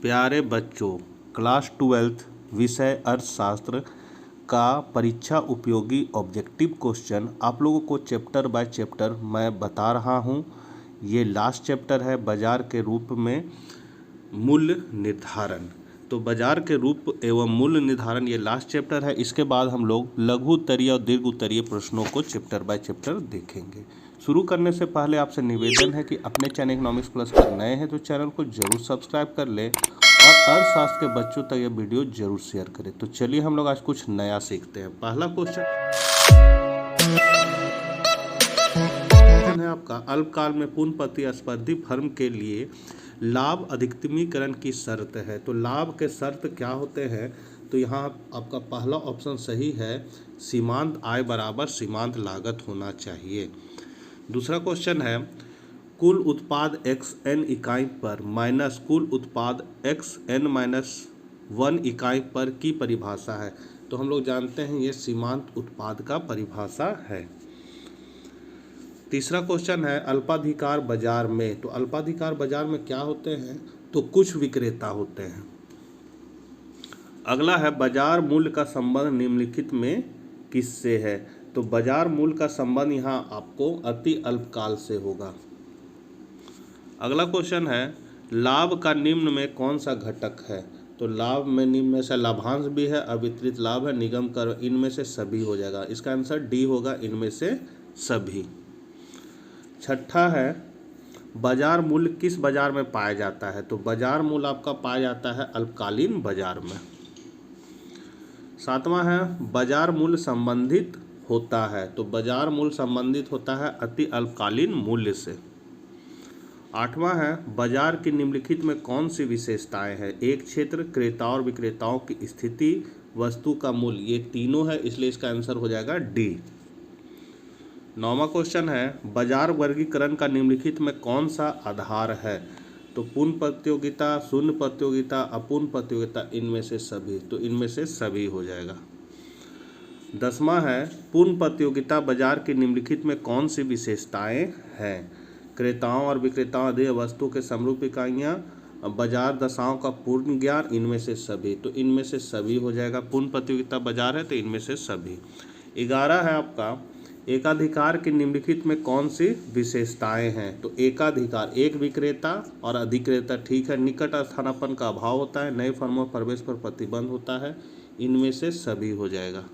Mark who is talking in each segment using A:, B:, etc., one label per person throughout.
A: प्यारे बच्चों, क्लास 12 विषय अर्थशास्त्र का परीक्षा उपयोगी ऑब्जेक्टिव क्वेश्चन आप लोगों को चैप्टर बाय चैप्टर मैं बता रहा हूं। ये लास्ट चैप्टर है बाजार के रूप में मूल्य निर्धारण। तो बाजार के रूप एवं मूल्य निर्धारण ये लास्ट चैप्टर है। इसके बाद हम लोग लघु उत्तरीय और दीर्घ उत्तरीय प्रश्नों को चैप्टर बाय चैप्टर देखेंगे। शुरू करने से पहले आपसे निवेदन है कि अपने चैनल इकोनॉमिक्स प्लस पर नए हैं तो चैनल को जरूर सब्सक्राइब कर लें और अर्थशास्त्र के बच्चों तक ये वीडियो जरूर शेयर करें। तो चलिए हम लोग आज कुछ नया सीखते हैं। पहला क्वेश्चन है आपका, अल्पकाल में पूर्ण प्रतिस्पर्धी फर्म के लिए लाभ अधिकतमीकरण की शर्त है। तो लाभ के शर्त क्या होते हैं? तो यहाँ आपका पहला ऑप्शन सही है, सीमांत आय बराबर सीमांत लागत होना चाहिए। दूसरा क्वेश्चन है, कुल उत्पाद xn इकाई पर माइनस कुल उत्पाद xn-1 इकाई पर की परिभाषा है। तो हम लोग जानते हैं ये सीमांत उत्पाद का परिभाषा है। तीसरा क्वेश्चन है, अल्पाधिकार बाजार में। तो अल्पाधिकार बाजार में क्या होते हैं? तो कुछ विक्रेता होते हैं। अगला है, बाजार मूल्य का संबंध निम्नलिखित में किससे है? तो बाजार मूल्य का संबंध यहाँ आपको अति अल्पकाल से होगा। अगला क्वेश्चन है, लाभ का निम्न में कौन सा घटक है? तो लाभ में निम्न में से लाभांश भी है, अवितरित लाभ है, निगम कर, इनमें से सभी हो जाएगा। इसका आंसर डी होगा, इनमें से सभी। छठा है, बाजार मूल्य किस बाजार में पाया जाता है? तो बाजार मूल्य आपका पाया जाता है अल्पकालीन बाजार में। सातवां है, बाजार मूल्य संबंधित होता है। तो बाजार मूल्य संबंधित होता है अति अल्पकालीन मूल्य से। आठवां है, बाजार की निम्नलिखित में कौन सी विशेषताएं हैं? एक क्षेत्र, क्रेताओं और विक्रेताओं की स्थिति, वस्तु का मूल्य, ये तीनों है, इसलिए इसका आंसर हो जाएगा डी। नौवां क्वेश्चन है, बाजार वर्गीकरण का निम्नलिखित में कौन सा आधार है? तो पूर्ण प्रतियोगिता, शून्य प्रतियोगिता, अपूर्ण प्रतियोगिता, इनमें से सभी। तो इनमें से सभी हो जाएगा। 10वां है, पूर्ण प्रतियोगिता बाजार की निम्नलिखित में कौन सी विशेषताएं हैं? क्रेताओं और विक्रेताओं देय वस्तु के समरूप इकाइयाँ, बाजार दशाओं का पूर्ण ज्ञान, इनमें से सभी। तो इनमें से सभी हो जाएगा। पूर्ण प्रतियोगिता बाजार है तो इनमें से सभी। 11 है आपका, एकाधिकार की निम्नलिखित में कौन सी विशेषताएं हैं? तो एकाधिकार, एक विक्रेता और अधिक्रेता, ठीक है, निकट स्थानापन्न का अभाव होता है, नए फर्मों प्रवेश पर प्रतिबंध होता है, इनमें से सभी हो जाएगा।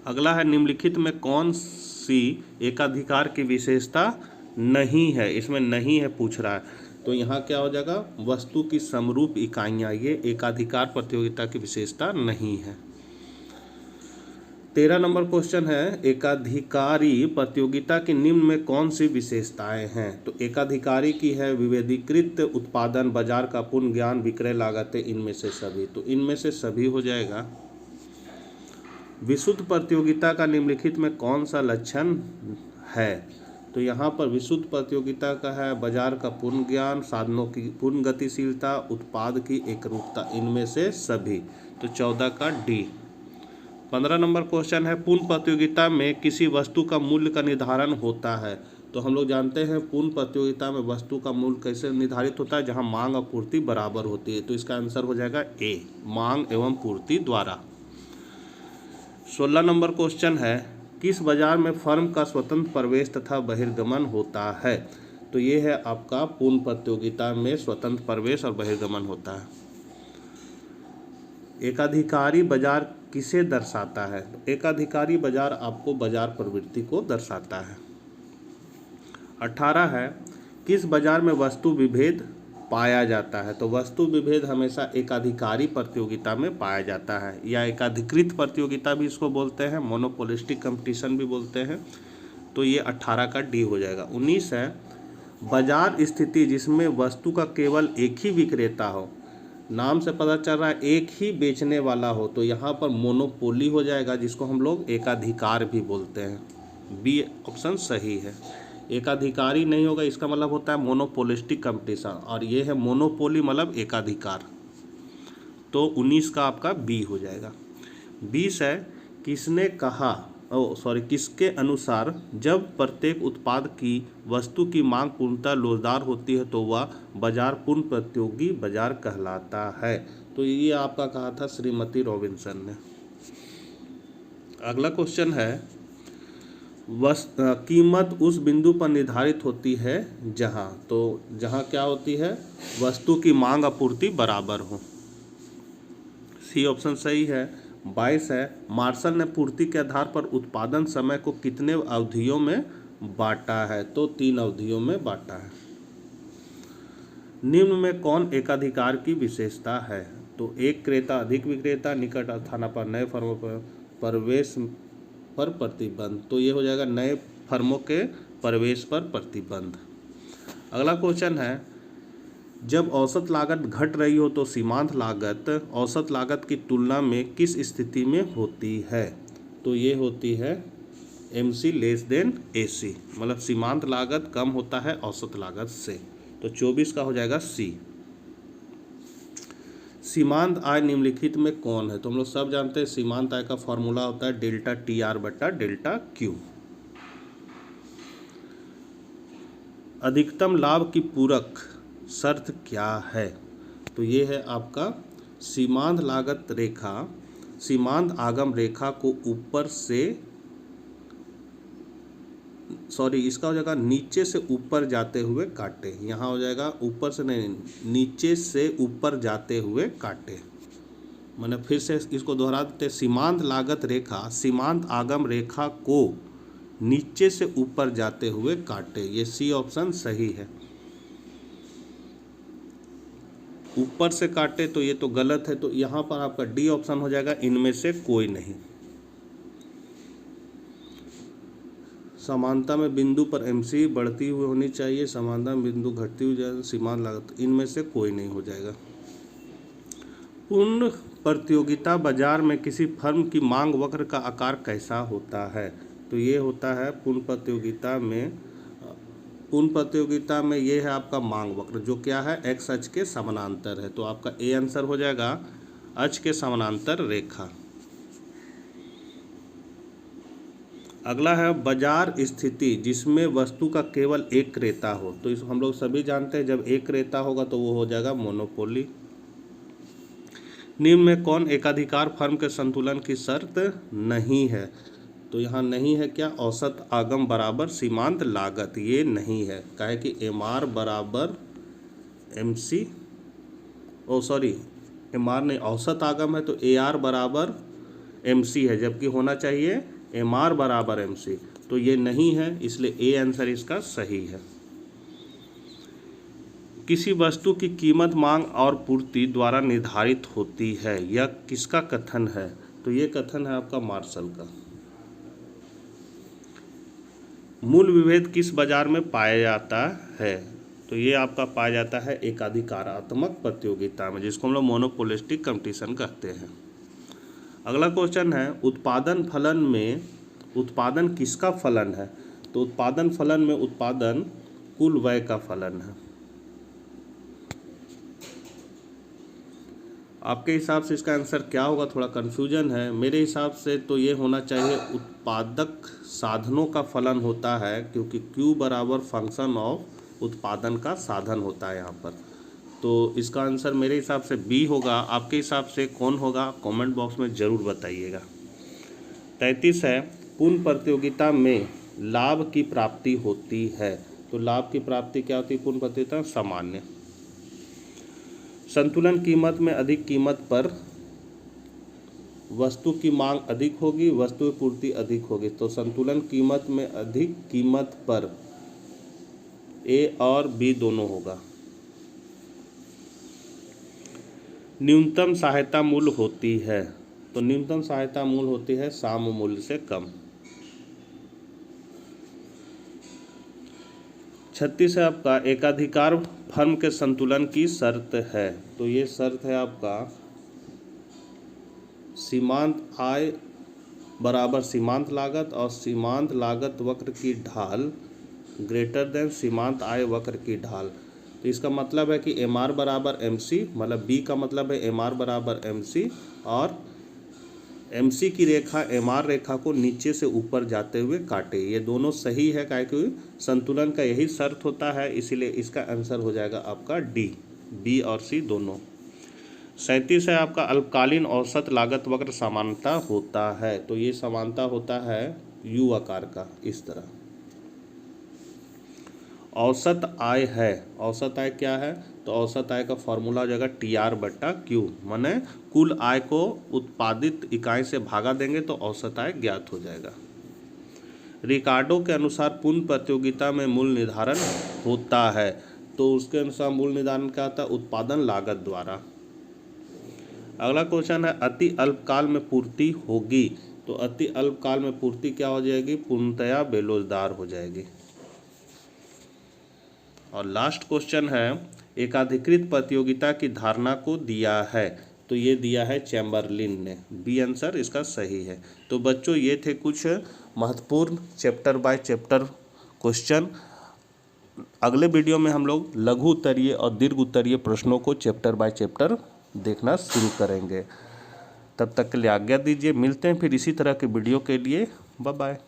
A: अगला है, निम्नलिखित में कौन सी एकाधिकार की विशेषता नहीं है? इसमें नहीं है पूछ रहा है, तो यहाँ क्या हो जाएगा? वस्तु की समरूप इकाइयाँ, ये एकाधिकार प्रतियोगिता की विशेषता नहीं है। 13 नंबर क्वेश्चन है, एकाधिकारी प्रतियोगिता की निम्न में कौन सी विशेषताएं हैं? तो एकाधिकारी की है विभेदीकृत उत्पादन, बाजार का पूर्ण ज्ञान, विक्रय लागतें, इनमें से सभी। तो इनमें से सभी हो जाएगा। विशुद्ध प्रतियोगिता का निम्नलिखित में कौन सा लक्षण है? तो यहाँ पर विशुद्ध प्रतियोगिता का है बाजार का पूर्ण ज्ञान, साधनों की पूर्ण गतिशीलता, उत्पाद की एकरूपता, इनमें से सभी। तो 14 का डी। 15 नंबर क्वेश्चन है, पूर्ण प्रतियोगिता में किसी वस्तु का मूल्य का निर्धारण होता है। तो हम लोग जानते हैं पूर्ण प्रतियोगिता में वस्तु का मूल्य कैसे निर्धारित होता है? जहाँ मांग और पूर्ति बराबर होती है। तो इसका आंसर हो जाएगा ए, मांग एवं पूर्ति द्वारा। 16 नंबर क्वेश्चन है, किस बाजार में फर्म का स्वतंत्र प्रवेश तथा बहिर्गमन होता है? तो ये है आपका पूर्ण प्रतियोगिता में स्वतंत्र प्रवेश और बहिर्गमन होता है। एकाधिकारी बाजार किसे दर्शाता है? तो एकाधिकारी बाजार आपको बाजार प्रवृत्ति को दर्शाता है। 18 है, किस बाजार में वस्तु विभेद पाया जाता है? तो वस्तु विभेद हमेशा एकाधिकारी प्रतियोगिता में पाया जाता है, या एकाधिकृत प्रतियोगिता भी इसको बोलते हैं, मोनोपोलिस्टिक कंपटीशन भी बोलते हैं। तो ये 18 का डी हो जाएगा। 19 है, बाजार स्थिति जिसमें वस्तु का केवल एक ही विक्रेता हो, नाम से पता चल रहा है एक ही बेचने वाला हो, तो यहाँ पर मोनोपोली हो जाएगा, जिसको हम लोग एकाधिकार भी बोलते हैं। बी ऑप्शन सही है। एकाधिकारी नहीं होगा, इसका मतलब होता है मोनोपोलिस्टिक कंपटीशन, और ये है मोनोपोली मतलब एकाधिकार। तो 19 का आपका बी हो जाएगा। 20 है, किसने कहा किसके अनुसार जब प्रत्येक उत्पाद की वस्तु की मांग पूर्णतः लोचदार होती है तो वह बाजार पूर्ण प्रतियोगी बाजार कहलाता है। तो ये आपका कहा था श्रीमती रॉबिन्सन ने। अगला क्वेश्चन है, कीमत उस बिंदु पर निर्धारित होती है जहाँ क्या होती है, वस्तु की मांग आपूर्ति बराबर हो। सी ऑप्शन सही है। 22 है, मार्शल ने पूर्ति के आधार पर उत्पादन समय को कितने अवधियों में बांटा है? तो 3 अवधियों में बांटा है। निम्न में कौन एकाधिकार की विशेषता है? तो एक क्रेता अधिक विक्रेता, निकट स्थान पर नए फर्मों पर प्रवेश पर प्रतिबंध। तो ये हो जाएगा नए फर्मों के प्रवेश पर प्रतिबंध। अगला क्वेश्चन है, जब औसत लागत घट रही हो तो सीमांत लागत औसत लागत की तुलना में किस स्थिति में होती है? तो ये होती है MC लेस देन AC, मतलब सीमांत लागत कम होता है औसत लागत से। तो 24 का हो जाएगा C। सीमांत आय निम्नलिखित में कौन है? तो हम लोग सब जानते हैं सीमांत आय का फॉर्मूला होता है डेल्टा TR बटा डेल्टा Q। अधिकतम लाभ की पूरक शर्त क्या है? तो ये है आपका सीमांत लागत रेखा सीमांत आगम रेखा को ऊपर से इसका हो जाएगा नीचे से ऊपर जाते हुए काटे। यहाँ हो जाएगा ऊपर से नहीं, नीचे से ऊपर जाते हुए काटे। मैंने फिर से इसको दोहरा देते, सीमांत लागत रेखा सीमांत आगम रेखा को नीचे से ऊपर जाते हुए काटे। ये C ऑप्शन सही है। ऊपर से काटे तो ये तो गलत है, तो यहाँ पर आपका D ऑप्शन हो जाएगा इनमें से कोई नहीं। समानता में बिंदु पर MC बढ़ती हुई होनी चाहिए, समानता में बिंदु घटती हुई जाए, सीमांत लागत, इनमें से कोई नहीं हो जाएगा। पूर्ण प्रतियोगिता बाजार में किसी फर्म की मांग वक्र का आकार कैसा होता है? तो ये होता है पूर्ण प्रतियोगिता में ये है आपका मांग वक्र, जो क्या है X अक्ष के समानांतर है। तो आपका A आंसर हो जाएगा अक्ष के समानांतर रेखा। अगला है बाजार स्थिति जिसमें वस्तु का केवल एक क्रेता हो। तो इस हम लोग सभी जानते हैं जब एक क्रेता होगा तो वो हो जाएगा मोनोपोली। निम्न में कौन एकाधिकार फर्म के संतुलन की शर्त नहीं है? तो यहाँ नहीं है क्या? औसत आगम बराबर सीमांत लागत, ये नहीं है। काहे कि MR बराबर MC MR नहीं, औसत आगम है तो AR बराबर MC है, जबकि होना चाहिए MR बराबर MC। तो ये नहीं है, इसलिए A आंसर इसका सही है। किसी वस्तु की कीमत मांग और पूर्ति द्वारा निर्धारित होती है, यह किसका कथन है? तो ये कथन है आपका मार्शल का। मूल विभेद किस बाजार में पाया जाता है? तो ये आपका पाया जाता है एकाधिकारात्मक प्रतियोगिता में, जिसको हम लोग मोनोपोलिस्टिक कंपटीशन कहते हैं। अगला क्वेश्चन है, उत्पादन फलन में उत्पादन किसका फलन है? तो उत्पादन फलन में उत्पादन कुल व्यय का फलन है। आपके हिसाब से इसका आंसर क्या होगा? थोड़ा कन्फ्यूजन है। मेरे हिसाब से तो ये होना चाहिए उत्पादक साधनों का फलन होता है, क्योंकि Q बराबर फंक्शन ऑफ उत्पादन का साधन होता है यहाँ पर। तो इसका आंसर मेरे हिसाब से B होगा। आपके हिसाब से कौन होगा? कमेंट बॉक्स में ज़रूर बताइएगा। 33 है, पूर्ण प्रतियोगिता में लाभ की प्राप्ति होती है। तो लाभ की प्राप्ति क्या होती है पूर्ण प्रतियोगिता? सामान्य। संतुलन कीमत में अधिक कीमत पर वस्तु की मांग अधिक होगी, वस्तु की पूर्ति अधिक होगी। तो संतुलन कीमत में अधिक कीमत पर A और B दोनों होगा। न्यूनतम सहायता मूल्य होती है। तो न्यूनतम सहायता मूल्य होती है साम्य मूल्य से कम। 36 है आपका, एकाधिकार फर्म के संतुलन की शर्त है। तो ये शर्त है आपका सीमांत आय बराबर सीमांत लागत और सीमांत लागत वक्र की ढाल ग्रेटर देन सीमांत आय वक्र की ढाल। तो इसका मतलब है कि MR बराबर MC, मतलब B का मतलब है MR बराबर MC और MC की रेखा MR रेखा को नीचे से ऊपर जाते हुए काटे। ये दोनों सही है, काहे कि संतुलन का यही शर्त होता है, इसीलिए इसका आंसर हो जाएगा आपका D। B और C दोनों। 37 है आपका अल्पकालीन औसत लागत वक्र समानता होता है। तो ये समानता होता है U आकार का इस तरह। औसत आय है, औसत आय क्या है? तो औसत आय का फॉर्मूला हो जाएगा TR/Q, माने कुल आय को उत्पादित इकाई से भागा देंगे तो औसत आय ज्ञात हो जाएगा। रिकार्डो के अनुसार पूर्ण प्रतियोगिता में मूल्य निर्धारण होता है, तो उसके अनुसार मूल्य निर्धारण क्या होता है? उत्पादन लागत द्वारा। अगला क्वेश्चन है अति अल्पकाल में पूर्ति होगी, तो अति अल्पकाल में पूर्ति क्या हो जाएगी? पूर्णतया बेरोजगार हो जाएगी। और लास्ट क्वेश्चन है एकाधिकृत प्रतियोगिता की धारणा को दिया है, तो ये दिया है चैम्बरलिन ने। बी आंसर इसका सही है। तो बच्चों ये थे कुछ महत्वपूर्ण चैप्टर बाय चैप्टर क्वेश्चन। अगले वीडियो में हम लोग लघु उत्तरीय और दीर्घ उत्तरीय प्रश्नों को चैप्टर बाय चैप्टर देखना शुरू करेंगे। तब तक के लिए आज्ञा दीजिए, मिलते हैं फिर इसी तरह के वीडियो के लिए। Bye bye.